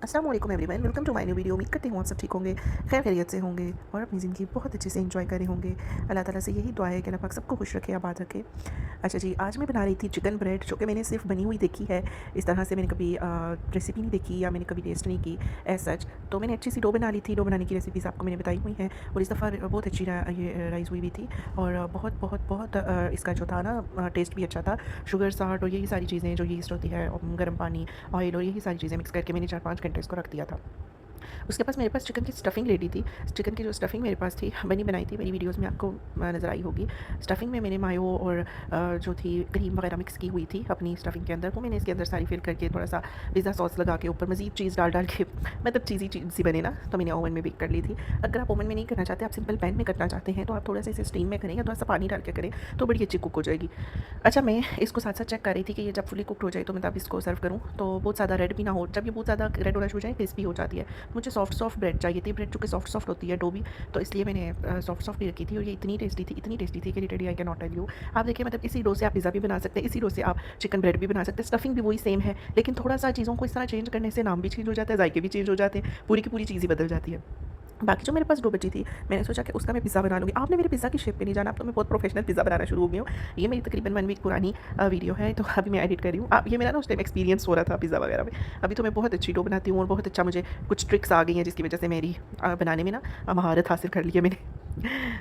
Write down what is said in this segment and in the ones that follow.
अस्सलाम वालेकुम everyone, welcome to my new video. उम्मीद करती हूँ आप सब ठीक होंगे, खैर खैरियत से होंगे और अपनी ज़िंदगी बहुत अच्छे से एंजॉय करे होंगे। अल्लाह ताला से यही दुआ है कि अल्लाह पाक सबको खुश रखे, आबाद रखे। अच्छा जी, आज मैं बना रही थी चिकन ब्रेड, जो कि मैंने सिर्फ बनी हुई देखी है। इस तरह से मैंने कभी रेसिपी नहीं देखी या मैंने कभी टेस्ट नहीं की एज सच। तो मैंने अच्छी सी डो बना ली थी। डो बनाने की रेसिपीज़ आपको मैंने बताई हुई हैं और इस दफ़ा बहुत अच्छी ये राइस हुई भी थी और बहुत बहुत बहुत इसका जो था ना टेस्ट भी अच्छा था। शुगर, साल्ट और यही सारी चीज़ें जो यीस्ट होती है, गर्म पानी, ऑयल और यही सारी चीज़ें मिक्स करके मैंने 4-5 घंटे इसको रख दिया था। उसके पास मेरे पास चिकन की स्टफ़िंग रेडी थी। चिकन की जो स्टफ़िंग मेरे पास थी बनी बनाई थी, मेरी वीडियोज़ में आपको नज़र आई होगी। स्टफ़िंग में मैंने मायो और जो थी क्रीम वगैरह मिक्स की हुई थी अपनी स्टफ़िंग के अंदर, वो मैंने इसके अंदर सारी फिल करके थोड़ा-सा पिज़्ज़ा सॉस लगा के ऊपर मज़ीद चीज़ डाल-डाल के मतलब चीज़ी चीज़ सी बने ना, तो मैंने ओवन में बेक कर ली थी। अगर आप ओवन में नहीं करना चाहते, आप सिंपल पैन में करना चाहते हैं, तो आप थोड़ा-सा इसे स्टीम में करें या थोड़ा-सा पानी डाल के करें, तो बड़ी अच्छी कुक हो जाएगी। अच्छा, मैं इसको साथ-साथ चेक कर रही थी कि ये जब फुली कुक्ड हो जाए तो मैं तब इसको सर्व करूँ, तो बहुत ज़्यादा रेड भी ना हो। जब ये बहुत ज़्यादा रेड होना शुरू हो जाए, क्रिस्पी हो जाती है। मुझे सॉफ्ट ब्रेड चाहिए थी, ब्रेड चूँकि सॉफ्ट होती है डो भी, तो इसलिए मैंने सॉफ्ट ही रखी थी और ये इतनी टेस्टी थी कि literally I can not tell you. आप देखिए, मतलब इसी डो से आप पिज़्ज़ा भी बना सकते हैं, इसी डो से आप चिकन ब्रेड भी बना सकते हैं, स्टफिंग भी वही सेम है, लेकिन थोड़ा-सा चीज़ों को इस तरह चेंज करने से नाम भी चेंज हो जाता है, जायके भी चेंज हो जाते हैं, पूरी की पूरी चीज़ ही बदल जाती है। बाकी जो मेरे पास डो बची थी, मैंने सोचा कि उसका मैं पिज़्ज़ा बना लूँगी। आपने मेरे पिज़्ज़ा की शेप पे नहीं जाना, अब तो मैं बहुत प्रोफेशनल पिज़्ज़ा बनाना शुरू हो गई हूँ। ये मेरी तकरीबन 1 वीक पुरानी वीडियो है, तो अभी मैं एडिट कर रही हूँ। ये मेरा ना उस टाइम एक्सपीरियंस हो रहा था पिज़्ज़ा वगैरह में। अभी तो मैं बहुत अच्छी डो बनाती हूँ और बहुत अच्छा मुझे कुछ ट्रिक्स आ गई हैं, जिसकी वजह से मेरी बनाने में ना महारत हासिल कर ली है मैंने।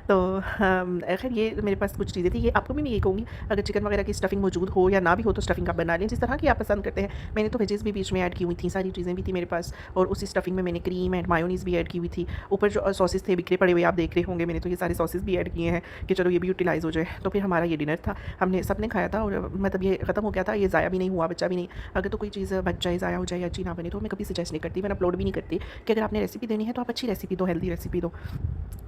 तो खैर ये मेरे पास कुछ चीज़ें थी। ये आपको भी मैं ये कहूँगी, अगर चिकन वगैरह की स्टफिंग मौजूद हो या ना भी हो, तो स्टफिंग आप बना लें जिस तरह की आप पसंद करते हैं। मैंने तो वेजेस भी बीच में ऐड की हुई थी, सारी चीज़ें भी थी मेरे पास और उसी स्टफिंग में मैंने क्रीम एंड मायोनीज़ भी ऐड की हुई थी। ऊपर जो सॉसेस थे बिखरे पड़े हुए, आप देख रहे होंगे, मैंने तो ये सारे सॉसेस भी ऐड किए हैं कि चलो ये भी यूटिलाइज़ हो जाए। तो फिर हमारा ये डिनर था, हमने सबने खाया था और मतलब ये ख़त्म हो गया था, ये ज़ाया भी नहीं हुआ, बचा भी नहीं। अगर तो कोई चीज़ बच जाए, ज़ाया हो जाए या अच्छी ना बने, तो मैं कभी सजेस्ट नहीं करती, मैंने अपलोड भी नहीं करती कि अगर आपने रेसिपी देनी है तो आप अच्छी रेसिपी दो, हेल्दी रेसिपी दो।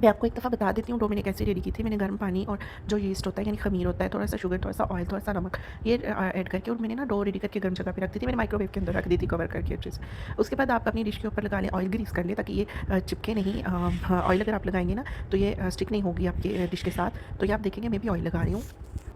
मैं आपको एक दफ़ा बता देती हूँ डो मैंने कैसे रेडी की थी। मैंने गर्म पानी और जो यीस्ट होता है यानी ख़मीर होता है, थोड़ा-सा शुगर, थोड़ा-सा ऑयल, थोड़ा-सा नमक, ये ऐड करके और मैंने ना डो रेडी करके गर्म जगह पे रख दी थी। मैंने माइक्रोवेव के अंदर रख दी थी कवर करके अच्छे से। उसके बाद आप अपनी डिश के ऊपर लगा लें, ऑयल ग्रीस कर लें ताकि ये चिपके नहीं। हाँ, ऑयल अगर आप लगाएँगे ना तो ये स्टिक नहीं होगी आपके डिश के साथ। तो ये आप देखेंगे मैं भी ऑयल लगा रही हूँ।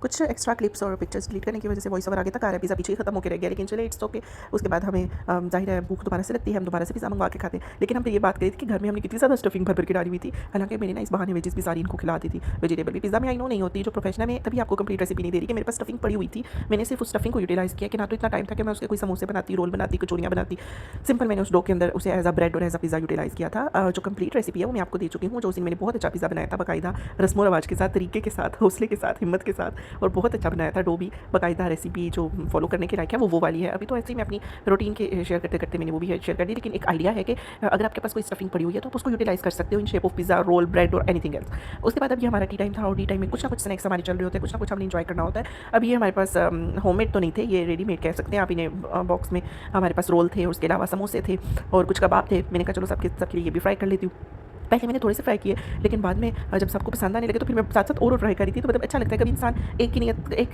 कुछ एक्स्ट्रा क्लिप्स और पिक्चर्स डिलीट करने की वजह से वॉइस ओवर आगे तक आ रहा है, पिज़्ज़ा पीछे ही खत्म होकर रह गया, लेकिन चलिए इट्स ओके। उसके बाद हमें ज़ाहिर है भूख दोबारा से लगती है, हम दोबारा से पिज़्ज़ा मंगवा के खाते हैं। लेकिन हम तो ये बात करी थी कि घर में हमने कितनी ज़्यादा स्टफिंग भर के डाली हुई थी। हालाँकि मैंने ना इस बहाने वेजेस भी सारी इनको खिला दी थी, वेजिटेबल भी। पिज़्ज़ा में आई नो नहीं होती, जो प्रोफेशनल में तभी आपको कंप्लीट रेसिपी नहीं दे रही कि मेरे पास स्टफिंग पड़ी हुई थी। मैंने सिर्फ उस स्टफिंग को यूटिलाइज़ किया कि ना तो इतना टाइम था कि मैं उसके कोई समोसे बनाती, रोल बनाती, कचौरियाँ बनाती। सिंपल मैंने उस डो के अंदर उसे एज़ अ ब्रेड और एज़ अ पिज़्ज़ा यूटिलाइज़ किया था। जो कंप्लीट रेसिपी है वो मैं आपको दे चुकी हूँ। जो उस दिन मैंने बहुत अच्छा पिज़्ज़ा बनाया था, बाकायदा रस्म व रिवाज के साथ, तरीके के साथ, हौसले के साथ, हिम्मत के साथ और बहुत अच्छा बनाया था। डो भी बाकायदा रेसिपी जो फॉलो करने के लायक है वो वाली है। अभी तो ऐसे ही मैं अपनी रूटीन के शेयर करते-करते मैंने वो भी शेयर कर दी, लेकिन एक आइडिया है कि अगर आपके पास कोई स्टफिंग पड़ी हुई है तो आप उसको यूटिलाइज़ कर सकते हो in shape of pizza, roll, bread और एनीथिंग एल्स। उसके बाद अब ये हमारा टी टाइम था और टी टाइम में कुछ ना कुछ स्नैक्स हमारे चल रहे होते हैं, कुछ ना कुछ हमने एन्जॉय करना होता है। अब ये हमारे पास होममेड तो नहीं थे, ये रेडीमेड कह सकते हैं आप इन्हें। बॉक्स में हमारे पास रोल थे और उसके अलावा समोसे थे और कुछ कबाब थे। मैंने कहा चलो सबके लिए ये भी फ्राई कर लेती हूँ। पहले मैंने थोड़े से फ्राई किए, लेकिन बाद में जब सबको पसंद आने लगे तो फिर मैं साथ-साथ और ट्राई करी थी। तो मतलब अच्छा लगता है कभी इंसान एक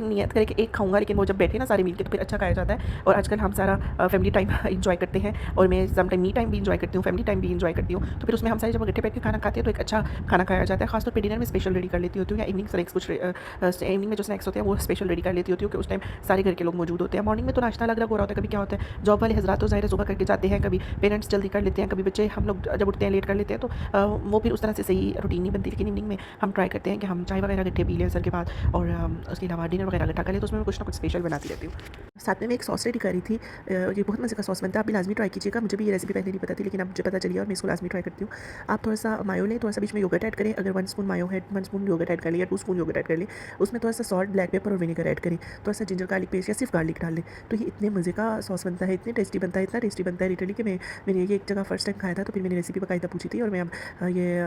नियत करे कि एक खाऊँगा, लेकिन वो जब बैठे ना सारे मिल के तो फिर अच्छा खाया जाता है। और आजकल हम सारा फैमिली टाइम एन्जॉय करते हैं और मैं सम टाइम मी टाइम भी एन्जॉय करती हूँ, फैमिली टाइम भी एन्जॉय करती हूँ। तो फिर उसमें हम सारे जब इकट्ठे बैठ के खाना खाते हैं तो एक अच्छा खाना खाया जाता है। ख़ास तौर पे डिनर में स्पेशल रेडी कर लेती होती हूँ या इवनिंग स्नैक्स कुछ इवनिंग में जो स्नैक्स होते हैं वो स्पेशल रेडी कर लेती होती हूँ कि उस टाइम सारे घर के लोग मौजूद होते हैं। मॉर्निंग में तो नाश्ता अलग-अलग हो रहा होता है, कभी क्या होता है जॉब वाले हज़रात तो ज़ाहिर है सुबह करके जाते हैं, कभी पेरेंट्स जल्दी कर लेते हैं, कभी बच्चे हम लोग जब उठते हैं लेट कर लेते हैं, तो वो फिर उस तरह से सही रूटीन नहीं बनती। लेकिन इवनिंग में हम ट्राई करते हैं कि हम चाय वगैरह इकट्ठे पी लें असर के बाद और उसके अलावा डिनर वगैरह इकट्ठा कर लें, तो उसमें मैं कुछ ना कुछ स्पेशल बनाती रहती हूँ। साथ में मैं एक सॉस रेडी करी थी। ये बहुत मज़े का सॉस बनता है, आप भी लाज़मी ट्राई कीजिएगा। मुझे भी ये रेसिपी पहले नहीं पता थी, लेकिन अब मुझे पता चली और मैं इसको लाज़मी ट्राई करती हूँ। आप थोड़ा-सा मायो लें, थोड़ा-सा बीच में योगर्ट ऐड करें। अगर 1 स्पून मायो है, 1 स्पून योगर्ट ऐड कर लें या 2 स्पून योगर्ट ऐड कर लें। उसमें थोड़ा-सा सॉल्ट, ब्लैक पेपर और विनेगर ऐड करें। थोड़ा-सा जिंजर गार्लिक पेस्ट या सिर्फ गार्लिक डाल लें। तो ये इतने मज़े का सॉस बनता है, इतने टेस्टी बनता है, इतना टेस्टी बनता है लिटरली कि मैंने ये एक जगह फर्स्ट टाइम खाया था, तो फिर मैंने रेसिपी बाकायदा पूछी थी और मैं अब ये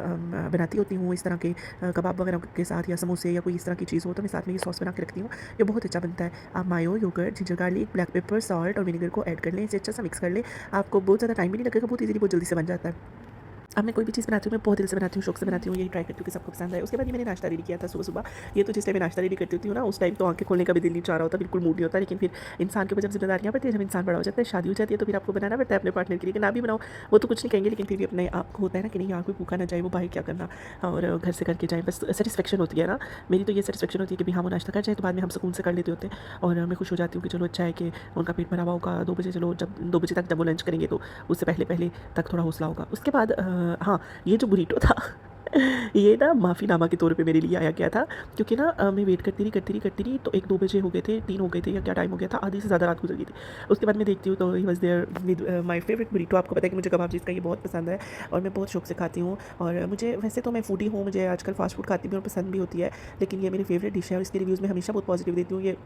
बनाती होती हूँ इस तरह के कबाब वगैरह के साथ या समोसे या कोई इस तरह की चीज़ हो तो मैं साथ में ये सॉस बना के रखती हूँ। ये बहुत अच्छा बनता है। आप mayo, yogurt, ginger garlic, black pepper, salt और विनेगर को ऐड कर लें, इसे अच्छा सा मिक्स कर लें। आपको बहुत ज़्यादा टाइम भी नहीं लगेगा, बहुत ईज़िली बहुत जल्दी से बन जाता है। अब मैं कोई भी चीज़ बनाती हूँ मैं बहुत दिल से बनाती हूँ, शौक से बनाती हूँ, यही ट्राई करती हूँ कि सबको पसंद आए। उसके बाद ये मैंने नाश्ता रेडी किया था सुबह-सुबह। ये तो जिस टाइम मैं नाश्ता रेडी करती होती हूँ ना, उस टाइम तो आँखें खोलने का भी दिल नहीं चाह रहा होता, बिल्कुल मूड नहीं होता। लेकिन फिर इंसान के ऊपर जब ज़िम्मेदारियाँ पड़ती है, जब इंसान बड़ा हो जाता है, शादी हो जाती है, तो फिर आपको बनाना पड़ता है अपने पार्टनर के लिए कि ना भी बनाओ, वो तो कुछ नहीं कहेंगे, लेकिन फिर भी अपने आप को होता है ना कि नहीं यार कोई भूखा ना जाए, वो बाहर क्या करना और घर से करके जाए, बस सैटिस्फैक्शन होती है ना। मेरी तो ये सैटिस्फैक्शन होती है कि भाई हाँ, वो नाश्ता कर जाए तो बाद में हम सुकून से कर लेते होते हैं और मैं खुश हो जाती हूँ कि चलो अच्छा है कि उनका पेट भरा हुआ होगा 2 बजे, चलो जब 2 बजे तक जब वो लंच करेंगे तो उससे पहले तक थोड़ा हौसला होगा। उसके बाद हाँ, ये जो बुरीटो था ये ना माफ़ीनामा के तौर पे मेरे लिए आया गया था क्योंकि ना मैं वेट करती रही तो 1-2 बजे हो गए थे, 3 हो गए थे या क्या टाइम हो गया था, आधी से ज़्यादा रात गुजर गई थी। उसके बाद मैं देखती हूँ तो he was there with my favourite burrito. आपको पता है कि मुझे कबाब चीज़ का ये बहुत पसंद है और मैं बहुत शौक से खाती हूँ और मुझे वैसे तो मैं फूडी हूँ, मुझे आजकल फ़ास्ट फूड खाती भी और पसंद भी होती है, लेकिन ये मेरी फेवरेट डिश है और इसके रिव्यूज़ मैं हमेशा बहुत पॉजिटिव देती हूँ। ये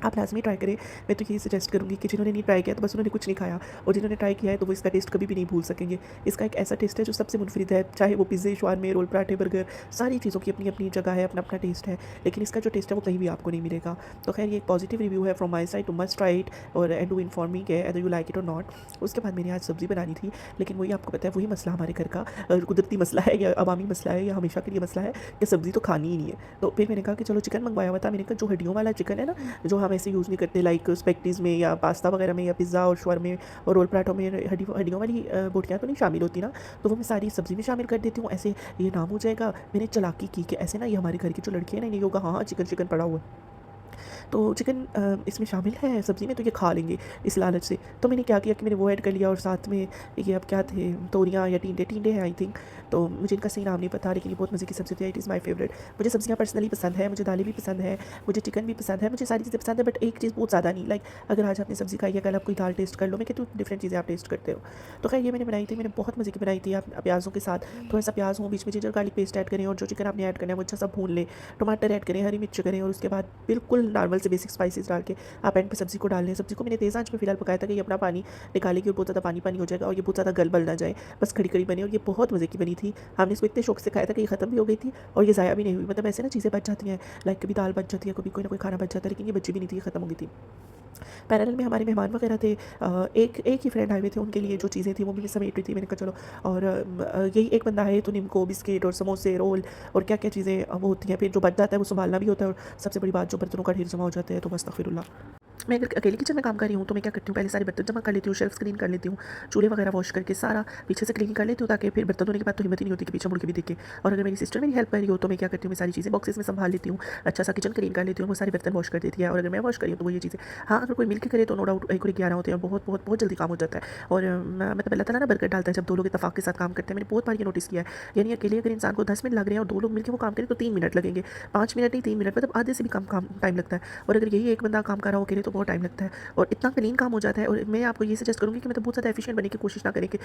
आप लाज़मी ट्राई करें। मैं तो यही सजेस्ट करूँगी कि जिन्होंने नहीं ट्राई किया तो बस उन्होंने कुछ नहीं खाया और जिन्होंने ट्राई किया है तो वो इसका टेस्ट कभी भी नहीं भूल सकेंगे। इसका एक ऐसा टेस्ट है जो सबसे मुनफरिद है, चाहे वो पिज़्ज़े, शवारमे, रोल, पराठे, बर्गर, सारी चीज़ों की अपनी-अपनी जगह है, अपना-अपना टेस्ट है, लेकिन इसका जो टेस्ट है वो कहीं भी आपको नहीं मिलेगा। तो ख़ैर ये एक पॉजिटिव रिव्यू है from my side, to must try it और एंड डू इन्फॉर्म मी कि वेदर यू लाइक इट और नॉट। उसके बाद मैंने आज सब्ज़ी बनानी थी, लेकिन वही आपको पता है वही मसला हमारे घर का कुदरती मसला है या अवामी मसला है या हमेशा के लिए मसला है कि सब्ज़ी तो खानी ही नहीं है। तो फिर मैंने कहा कि चलो चिकन मंगवाया हुआ था, मैंने कहा जो हड्डियों वाला चिकन है ना, जो हम ऐसे यूज़ नहीं करते लाइक स्पेगटीज़ में या पास्ता वगैरह में या पिज़्ज़ा और शवारमे और रोल पराठों में हड्डियों वाली बोटियाँ तो नहीं शामिल होती ना, तो वो मैं सारी सब्ज़ी में शामिल कर देती हूँ, ऐसे ये नाम हो जाएगा। मैंने चालाकी की कि ऐसे ना ये हमारे घर की जो लड़की है ना, इन्हें होगा हाँ, हाँ, चिकन पड़ा हुआ है। तो चिकन इसमें शामिल है सब्ज़ी में तो ये खा लेंगे इस लालच से। तो मैंने क्या किया कि मैंने वो ऐड कर लिया और साथ में ये अब क्या थे तोरियाँ या टींडे हैं आई थिंक, तो मुझे इनका सही नाम नहीं पता, लेकिन ये बहुत मज़े की सब्ज़ी थी। It is my favourite. मुझे सब्ज़ियाँ पर्सनली पसंद है, मुझे दालें भी पसंद है, मुझे चिकन भी पसंद है, मुझे सारी चीज़ें पसंद है, बट एक चीज़ बहुत ज़्यादा नहीं। लाइक अगर आज आपने सब्ज़ी खाई है, कल आप कोई दाल टेस्ट कर लो, मैं कहती हूँ डिफरेंट चीज़ें आप टेस्ट करते हो। तो खैर ये मैंने बनाई थी, मैंने बहुत मज़े की बनाई थी। आप प्याज़ों के साथ थोड़ा सा प्याज़ हो, बीच में जिंजर गार्लिक पेस्ट ऐड करें और जो चिकन आपने ऐड करना है वो अच्छा सा भून लें, टमाटर ऐड करें, हरी मिर्च करें और उसके बाद बिल्कुल नॉर्मल से बेसिक स्पाइसेस डाल के आप एंड पे सब्ज़ी को डाल लें। सब्ज़ी को मैंने तेज़ आंच पे फिलहाल पकाया था कि ये अपना पानी निकालेगी और बहुत ज़्यादा पानी हो जाएगा और ये बहुत ज़्यादा गल ना जाए, बस खड़ी बनी और ये बहुत मज़े की बनी थी। हमने इसको इतने शौक से खाया था कि ये ख़त्म भी हो गई थी और ये ज़ाया भी नहीं हुई। मतलब ऐसे ना चीज़ें बच जाती हैं, लाइक कभी दाल बच जाती है, कभी कोई ना कोई खाना बच जाता है, लेकिन ये बची भी नहीं थी, ये ख़त्म हो गई थी। पैरेलल में हमारे मेहमान वगैरह थे, एक ही फ्रेंड आए हुए थे, उनके लिए जो चीज़ें थी वो भी मैं समेट रही थी। मैंने कहा चलो और यही एक बंदा है तो निम्को, बिस्किट और समोसे, रोल और क्या-क्या चीज़ें वो होती हैं, फिर जो बच जाता है वो सँभालना भी होता है और सबसे बड़ी बात जो बर्तनों का ढेर जमा हो जाता है तो अस्तगफिरुल्लाह। मैं अगर अकेले किचन में काम कर रही हूँ तो मैं क्या करती हूँ, पहले सारे बर्तन जमा कर लेती हूँ, शेल्फ्स क्लीन कर लेती हूँ, चूल्हे वगैरह वॉश करके सारा पीछे से क्लीन कर लेती हूँ ताकि फिर बर्तन धोने के बाद तो हिम्मत ही नहीं होती कि पीछे मुड़ के भी देखे। और अगर मेरी सिस्टर मेरी हेल्प कर रही हो तो मैं क्या करती हूँ, मैं सारी चीज़ें बॉक्सेस में संभाल लेती हूँ, अच्छा सा किचन क्लीन कर लेती हूँ, वो सारे बर्तन वॉश कर देती है। और अगर मैं वॉश करी हूँ तो वो ये चीज़ें, हाँ अगर कोई मिल के करे तो नो डाउट एक और 11 होते हैं और बहुत जल्दी काम हो जाता है। और मतलब अल्लाह ताला ना बरकत डालता है जब दो लोग इत्तेफाक के साथ काम करते हैं। मैंने बहुत बार ये नोटिस किया है, यानी अकेले अगर इंसान को 10 मिनट लग रहे हैं और दो लोग मिलकर वो काम करें तो 3 मिनट लगेंगे, 5 मिनट नहीं 3 मिनट, मतलब आधे से भी कम काम टाइम लगता है। और अगर यही एक बंदा काम कर रहा हो अकेले तो बहुत टाइम लगता है और इतना क्लीन काम हो जाता है। और मैं आपको ये सजेस्ट करूँगी कि मतलब बहुत ज़्यादा एफिशिएंट बनने की कोशिश ना करें कि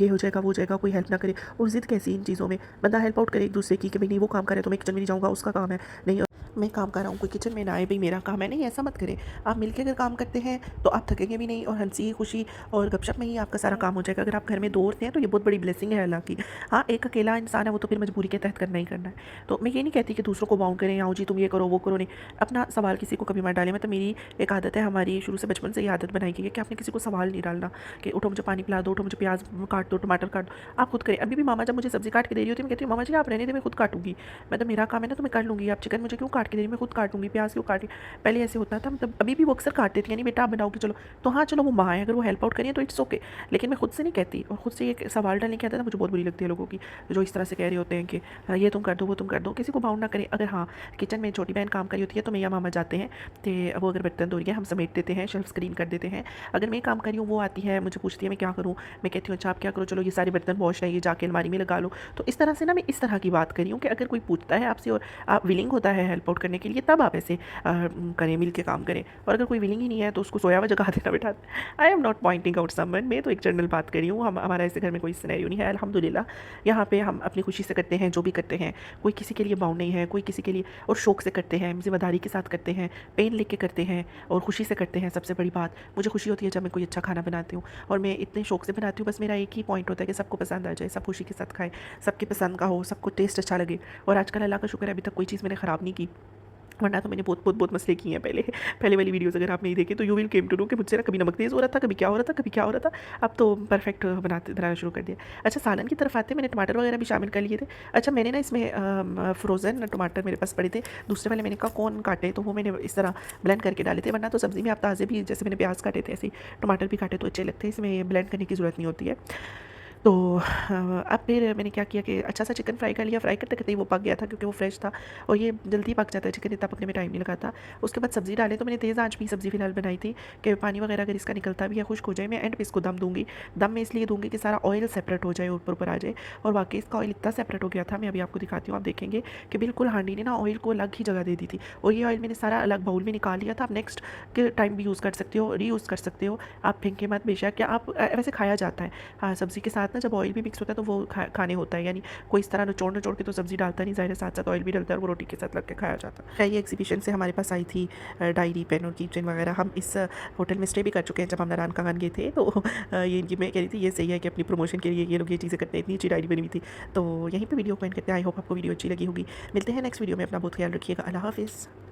ये हो जाएगा वो हो जाएगा, कोई हेल्प ना करे और ज़िद कैसी इन चीज़ों में। बंदा हेल्प आउट करे एक दूसरे की कि भाई नहीं वो काम करे तो मैं किचन में नहीं जाऊँगा, उसका काम है, नहीं मैं काम कर रहा हूँ, कोई किचन में ना आए, भई मेरा काम है, नहीं ऐसा मत करें। आप मिलके अगर काम करते हैं तो आप थकेंगे भी नहीं और हँसी-खुशी और गपशप में ही आपका सारा काम हो जाएगा। अगर आप घर में 2 औरतें हैं तो ये बहुत बड़ी ब्लेसिंग है अल्लाह की। हाँ, एक अकेला इंसान है वो तो फिर मजबूरी के तहत करना ही करना है। तो मैं ये नहीं कहती कि दूसरों को बाउंड करें, आओ जी तुम ये करो, वो करो, नहीं। अपना सवाल किसी को कभी मत डालें। मतलब मेरी एक आदत है, हमारी शुरू से बचपन से ये आदत बनाई गई है कि आपने किसी को सवाल नहीं डालना कि उठो मुझे पानी पिला दो, उठो मुझे प्याज़ काट दो, टमाटर काट दो, आप खुद करें। अभी भी मामा जब मुझे सब्ज़ी काट के दे रही होती है मैं कहती हूँ मामा जी आप रहने दें मैं खुद काटूँगी। मतलब मेरा काम है ना तो मैं कर लूँगी, आप चिकन मुझे क्यों काट के दे रही हैं, मैं खुद काटूँगी, प्याज़ क्यों काट रही हैं। पहले ऐसे होता था, मतलब अभी भी वो अक्सर काट देती हैं, नहीं बेटा आप बनाओगे चलो। तो हाँ, चलो वो माँ है, अगर वो हेल्प आउट करें तो इट्स ओके, लेकिन मैं खुद से नहीं कहती। और खुद से ये सवाल डालने की आदत ना मुझे बहुत बुरी लगती है लोगों की, जो इस तरह से कह रहे होते हैं कि ये तुम कर दो, वो तुम कर दो, किसी को बाउंड ना करें। अगर हाँ, किचन में छोटी बहन काम करी होती है तो मैं या मामा जाते हैं, तो वो अगर बर्तन धो रही है हम समेट देते हैं, शेल्फ्स क्लीन कर देते हैं। अगर मैं काम कर रही हूँ वो आती है मुझे पूछती है मैं क्या करूँ, मैं कहती हूँ अच्छा आप क्या करो, चलो ये सारे बर्तन वॉश है ये जाके अलमारी में लगा लो। तो इस तरह से ना मैं इस तरह की बात कर रही हूँ कि अगर कोई पूछता है आपसे और आप विलिंग होता है हेल्प आउट करने के लिए तब आप ऐसे करें, मिल के काम करें। और अगर कोई विलिंग ही नहीं है तो उसको सोया हुआ जगह देना बैठा। I am not pointing out someone, मैं तो एक जनरल बात कर रही हूँ। हमारा ऐसे घर में कोई सिनेरियो नहीं है अल्हम्दुलिल्लाह। यहाँ पे हम अपनी खुशी से करते हैं जो भी करते हैं, कोई किसी के लिए बाउंड नहीं है, कोई किसी के लिए, और शौक से करते हैं, जिम्मेदारी के साथ करते हैं, पेन लेके करते हैं और खुशी से करते हैं। सबसे बड़ी बात मुझे खुशी होती है जब मैं कोई अच्छा खाना बनाती हूँ और मैं इतने शौक से बनाती हूँ। बस मेरा एक ही पॉइंट होता है कि सबको पसंद आ जाए, सब खुशी के साथ खाएं, सबके पसंद का हो, सबको टेस्ट अच्छा लगे। और आजकल अल्लाह का शुक्र है अभी तक कोई चीज़ मैंने ख़राब नहीं की। वरना तो मैंने बहुत मसले किए हैं पहले वाली वीडियोज़ अगर आप नहीं देखें तो you will came to know कि मुझसे ना कभी नमक तेज़ हो रहा था, कभी क्या हो रहा था, कभी क्या हो रहा था। अब तो परफेक्ट बनाना शुरू कर दिया। अच्छा, सालन की तरफ आते मैंने टमाटर वगैरह भी शामिल कर लिए थे। अच्छा, मैंने ना इसमें फ्रोज़न टमाटर मेरे पास पड़े थे, दूसरे वाले मैंने कहा कौन काटे, तो वो मैंने इस तरह ब्लेंड करके डाले थे। वरना तो सब्ज़ी में आप ताज़े भी, जैसे मैंने प्याज काटे थे ऐसे ही टमाटर भी काटे तो अच्छे लगते हैं, इसमें ब्लेंड करने की ज़रूरत नहीं होती है। तो अब फिर मैंने क्या किया कि अच्छा सा चिकन फ्राई कर लिया। फ्राई करते करते ही वो पक गया था क्योंकि वो फ्रेश था, और ये जल्दी पक जाता है चिकन, इतना पकने में टाइम नहीं लगा था। उसके बाद सब्ज़ी डाले, तो मैंने तेज़ आंच पे सब्ज़ी फ़िलहाल बनाई थी कि पानी वगैरह अगर इसका निकलता भी है खुश्क हो जाए। मैं एंड पे इसको दम दूँगी। दम मैं इसलिए दूँगी कि सारा ऑयल सेपरेट हो जाए, ऊपर ऊपर आ जाए। और वाकई इसका ऑयल इतना सेपरेट हो गया था, मैं अभी आपको दिखाती हूँ, आप देखेंगे कि बिल्कुल हांडी ने ना ऑयल को अलग ही जगह दे दी थी। और ये ऑयल मैंने सारा अलग बाउल में निकाल लिया था। आप नेक्स्ट के टाइम भी यूज़ कर सकते हो, रीयूज़ कर सकते हो, आप फेंके मत बेशक। क्या आप वैसे खाया जाता है, हाँ, सब्ज़ी के साथ ना जब ऑयल भी मिक्स होता है तो वो खाने होता है, यानी कोई इस तरह निचोड़ के तो सब्ज़ी डालता नहीं, ज़ाहिर है साथ साथ ऑयल भी डलता है और वो रोटी के साथ लग के खाया जाता है। खैर, ये एग्जीबिशन से हमारे पास आई थी डायरी, पेन और कीचेन वगैरह। हम इस होटल में स्टे भी कर चुके हैं जब हम नारायण कागन गए थे। तो ये इनकी, मैं कह रही थी ये सही है कि अपनी प्रमोशन के लिए ये लोग ये चीज़ें करते हैं। इतनी अच्छी डायरी बनी हुई थी। तो यहीं पर वीडियो पॉइंट करते हैं। आई होप आपको वीडियो अच्छी लगी होगी। मिलते हैं नेक्स्ट वीडियो में। अपना बहुत ख्याल रखिएगा। अल्लाह हाफिज़।